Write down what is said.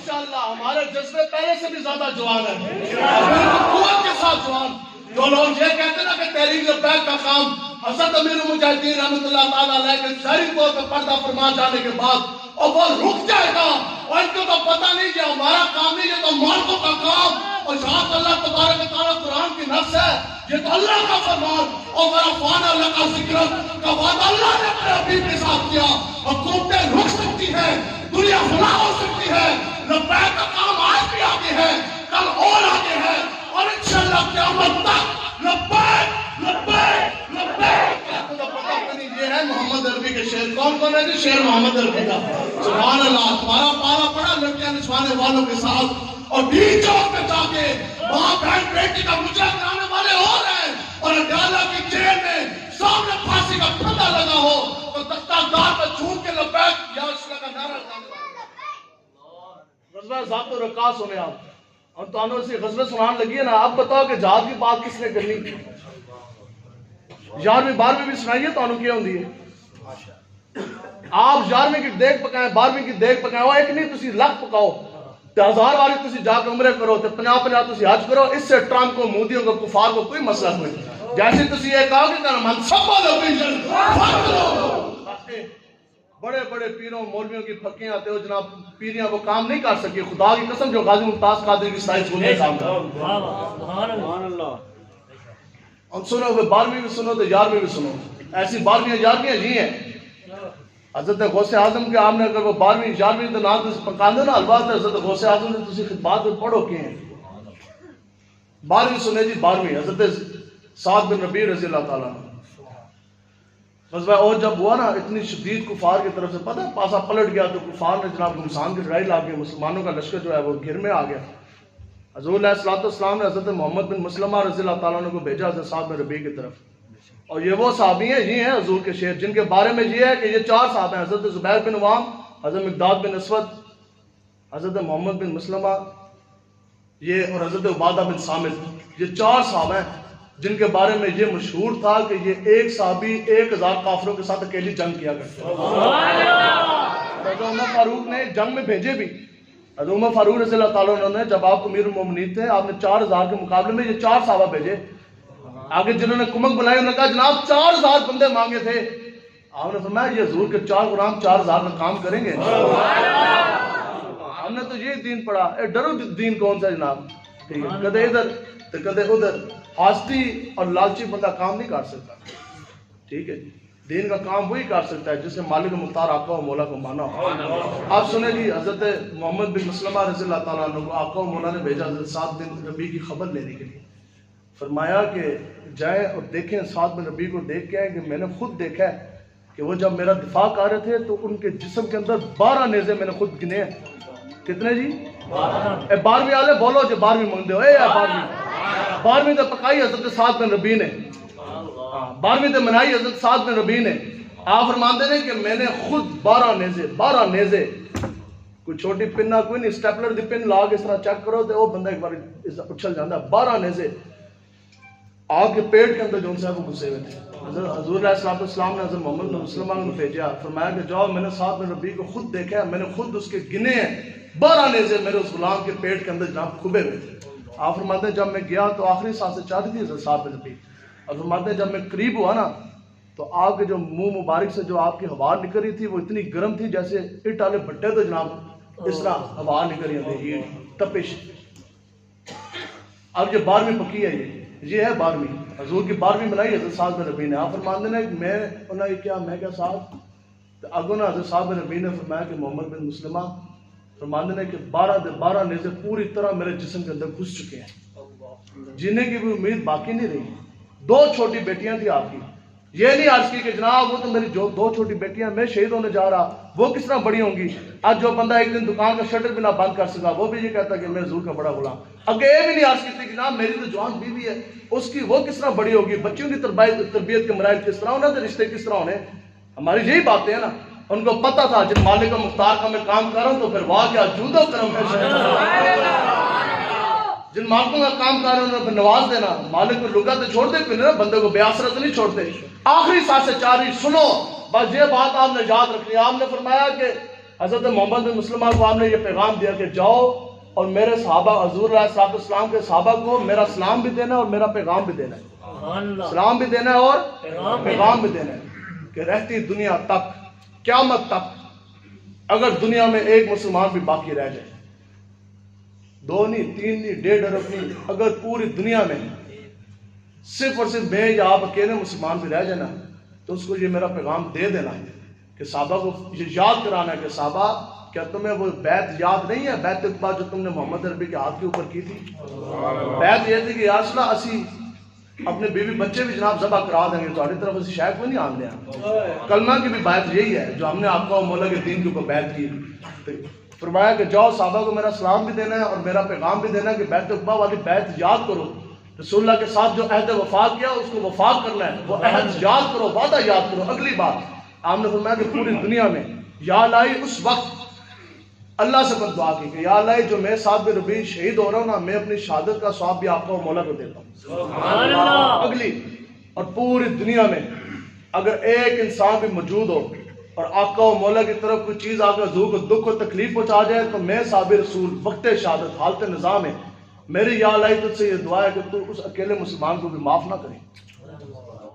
انشاءاللہ ہمارے جذبے پہلے سے بھی زیادہ جوان ہیں، قوت کے ساتھ جوان۔ جو لوگ یہ کہتے ہیں نا کہ تحریک لبیک کا کام حضرت امیر المجاہدین رحمۃ اللہ تعالیٰ علیہ کے ظاہری طور پہ پردہ فرما جانے کے بعد اور وہ رک جائے گا، اور ان کو تو پتہ نہیں کہ ہمارا کام نہیں، یہ تو مالکوں کا کام، اور جہاں تو اللہ تبارک و تعالیٰ قرآن کی نص ہے، یہ تو اللہ کا فرمان، اور ورفعنا لک ذکرک کا وعدہ اللہ نے اپنے حبیب کے ساتھ کیا۔ حکومتیں رک سکتی ہیں، دنیا فنا ہو سکتی ہے، لبیک کا کام آج بھی آگے ہے، کل اور آگے ہے، اور انشاءاللہ قیامت تک لبیک لبیک لبیک۔ یہ ہے محمد عربی کے شعر۔ کون کون ہے جی شعر محمد عربی کا؟ سبحان اللہ۔ تمہارا پارا پڑا لڑکیاں نچوانے والوں کے ساتھ، اور بیچ چوک میں جا کے وہاں بہن بیٹی کا مجھے کرانے والے ہو رہے ہیں، اور اڈیالہ کی جیل میں سامنے پھانسی کا پھندا لگا ہو تو تختہ دار پر چھوٹ کے لبیک یا رسول اللہ کا نعرہ لگانے والے۔ غزوہ ذات و رقاص ہونے آپ اور تو انہوں سے غزوہ سنان لگی ہے نا، آپ بتاؤ کہ جہاد کی بات کس نے کرنی؟ 11ویں 12ویں بھی سنائیے تو انہوں کیا ہوندی ہے؟ آپ 11ویں کی دیکھ پکائیں، 12ویں کی دیکھ پکائیں، وہ ایک نہیں تسی لاکھ پکاؤ، 1000 باری تسی جا کے عمرے کرو، 50 تسی حج کرو، اس سے ٹرمپ کو، مودیوں کو، کفار کو کوئی مسئلہ نہیں۔ جیسے تسی یہ کہا کہ کہنا منصب والا ویژن بڑے بڑے پیروں مولویوں کی پھکیاں آتے ہو جناب، پیریاں وہ کام نہیں کر سکی، خدا کی قسم جو غازی ممتاز قادری کی ستائش کو نہیں کام کر۔ اور سنو وہ 12ویں بھی سنو تو 11ویں بھی سنو، ایسی 12ویں 11ویں جی ہیں۔ حضرت غوث اعظم کے آپ نے اگر وہ 12ویں 11ویں تو نام پکان دے نا الباط ہے، حضرت غوث اعظم نے تسی خطبات میں پڑھو کے ہیں۔ 12ویں سنے جی 12ویں حضرت سعد بن ربیع رضی اللہ تعالیٰ عنہ۔ غزوہ اور جب ہوا نا اتنی شدید کفار کی طرف سے پتہ ہے پاسا پلٹ گیا تو کفار نے جناب گمسان کی لڑائی لا کے مسلمانوں کا لشکر جو ہے وہ گھر میں آ گیا۔ حضور علیہ السلام نے حضرت محمد بن مسلمہ رضی اللہ تعالیٰ عنہ کو بھیجا حضرت سعد بن ربیع کی طرف، اور یہ وہ صحابی ہیں، یہ ہیں حضور کے شعر جن کے بارے میں یہ ہے کہ یہ 4 صحابہ ہیں، حضرت زبیر بن عوام، حضرت مقداد بن اسود، حضرت محمد بن مسلمہ یہ اور حضرت عبادہ بن صامت، یہ 4 صحابہ ہیں جن کے بارے میں یہ مشہور تھا کہ یہ ایک صحابی 1000 کافروں کے ساتھ اکیلی جنگ کیا کرتے ہیں۔ حضرت عمر فاروق نے جنگ میں بھیجے بھی، حضرت عمر فاروق رضی اللہ تعالیٰ عنہ نے جب آپ امیر المومنین تھے آپ نے 4000 کے مقابلے میں یہ 4 صحابہ بھیجے، آگے جنہوں نے کمک بلائی انہوں نے کہا جناب 4000 بندے مانگے تھے، آپ نے فرمایا یہ حضور کے 4 غلام 4000 کا کام کریں گے؟ ہم نے تو یہ دین پڑھا، اے ڈرو دین کون سا جناب، کدے ادھر تو کدے ادھر، حاسدی اور لالچی بندہ کام نہیں کر سکتا، ٹھیک ہے جی۔ دین کا کام وہی کر سکتا ہے جس نے مالک مختار آقا و مولا کو مانا ہو۔ آپ سنیں جی حضرت محمد بن مسلمہ رضی اللہ تعالیٰ عنہ کو آقا و مولا نے بھیجا حضرت سعد بن ربیع کی خبر لینے کے لیے، فرمایا کہ جائیں اور دیکھیں سعد بن ربیع کو دیکھ کے آئیں کہ میں نے خود دیکھا ہے کہ وہ جب میرا دفاع کر رہے تھے تو ان کے جسم کے اندر 12 نیزے میں نے خود گنے ہیں۔ کتنے جی؟ 12ویں والے بولو جو 12ویں مانگتے ہو، اے 12ویں تو پکائی حضرت سعد بن ربیع نے، 12ویں تو منائی حضرت سعد بن ربیع نے۔ آپ فرماتے ہیں کہ میں نے خود 12 نیزے، کوئی چھوٹی پن نہ کوئی نہیں، سٹیپلر دی پن لا کے اس طرح چیک کرو تو وہ بندہ ایک بار اچھل جاتا ہے، 12 نیزے آگ کے پیٹ کے اندر جو ان سے وہ گھسے ہوئے تھے۔ حضور علیہ السلام نے حضرت محمد بن مسلمہ کو بھیجا، فرمایا کہ جاؤ میں نے سعد بن ربیع کو خود دیکھا ہے، میں نے خود اس کے گنے ہیں، 12 نیزے میرے اس غلام کے پیٹ کے اندر جناب کھبے ہوئے تھے۔ آپ فرماتے ہیں جب میں گیا تو آخری سانسیں چاہتی تھی حضرت سعد بن ربیع، اور فرماتے ہیں جب میں قریب ہوا نا تو آپ کے جو منہ مبارک سے جو آپ کی ہوا نکل رہی تھی وہ اتنی گرم تھی جیسے اٹ والے بھٹے تو جناب اس طرح ہوا نکل رہی تھی، ہیٹ تپش۔ اب یہ 12ویں پکی ہے، یہ ہے 12ویں، حضور کی 12ویں منائی حضرت سعد بن ربیع نے۔ آپ فرماتے ہیں کہ میں انہوں نے کیا میں کیا ساتھ تو اگوں نے حضرت سعد بن ربیع نے فرمایا کہ محمد بن مسلمہ فرماتے ہیں کہ 12 نیزے پوری طرح میرے جسم کے اندر گھس چکے ہیں، جینے کی بھی امید باقی نہیں رہی۔ 2 چھوٹی بیٹیاں تھیں آپ کی، یہ نہیں عرض کی کہ جناب وہ تو میری 2 چھوٹی بیٹیاں میں شہید ہونے جا رہا، وہ کس طرح بڑی ہوں گی؟ آج جو بندہ ایک دن دکان کا شٹر بھی نہ بند کر سکا وہ بھی یہ کہتا کہ میں حضور کا بڑا غلام۔ اگے یہ بھی نہیں عرض کی کہ جناب میری تو جوان بیوی ہے اس کی وہ کس طرح بڑی ہوگی، بچیوں کی تربیت کے مراحل کس طرح ہونا، تو رشتے کس طرح ہونے، ہماری یہی باتیں ہیں نا۔ ان کو پتہ تھا جن مالک مختار کا میں کام کر رہا ہوں تو پھر واہ کیا جود و کرم ہے، جن مالکوں کا کام کر رہے ہیں انہوں نے پھر نواز دینا، مالک کو لگا تو چھوڑ دے کوئی نا، بندے کو بے آسرت نہیں چھوڑتے۔ آخری سانسیں چاری سنو بس یہ بات آپ نے یاد رکھنی۔ آپ نے فرمایا کہ حضرت محمد بن مسلمہ کو آپ نے یہ پیغام دیا کہ جاؤ اور میرے صحابہ حضور علیہ الصلوۃ والسلام کے صحابہ کو میرا سلام بھی دینا ہے اور میرا پیغام بھی دینا ہے، سلام بھی دینا ہے اور پیغام بھی دینا ہے کہ رہتی دنیا تک، قیامت تک، اگر دنیا میں ایک مسلمان بھی باقی رہ جائے، 2 نہیں 3 نہیں 1.5 ارب نہیں، اگر پوری دنیا میں صرف اور صرف میں یا آپ اکیلے مسلمان بھی رہ جانا تو اس کو یہ میرا پیغام دے دینا ہے کہ صحابہ کو یہ یاد کرانا ہے کہ صحابہ کیا تمہیں وہ بیعت یاد نہیں ہے، بیعت عقبہ جو تم نے محمد عربی کے ہاتھ کے اوپر کی تھی؟ بیعت یہ تھی کہ یا رسول اللہ اسی اپنے بیوی بچے بھی جناب ذبح کرا دیں گے، تمہاری طرف اسی شاید کوئی نہیں آن دیا۔ کلمہ کی بھی بیعت یہی ہے جو ہم نے آقا و مولا کے دین کے اوپر بیعت کی، فرمایا کہ جاؤ صحابہ کو میرا سلام بھی دینا ہے اور میرا پیغام بھی دینا ہے کہ بیعت عقبہ والی بیعت یاد کرو، رسول اللہ کے ساتھ جو عہد وفا کیا اس کو وفا کرنا ہے، وہ عہد یاد کرو، وعدہ یاد کرو۔ اگلی بات آپ نے فرمایا کہ پوری دنیا میں یا الہی اس وقت اللہ سے پر دعا کی کہ یا الہی جو میں سعد بن ربیع شہید ہو رہا ہوں نا، میں اپنی شہادت کا ثواب بھی آقا و مولا کو دیتا ہوں۔ اگلی اور پوری دنیا میں اگر ایک انسان بھی موجود ہو اور آقا و مولا کی طرف کوئی چیز آ کر حضور کو دکھ و تکلیف پہنچا جائے تو میں صحابی رسول وقت شہادت حالت نظام ہے، میری یا الہی تجھ سے یہ دعا ہے کہ تو اس اکیلے مسلمان کو بھی معاف نہ کرے۔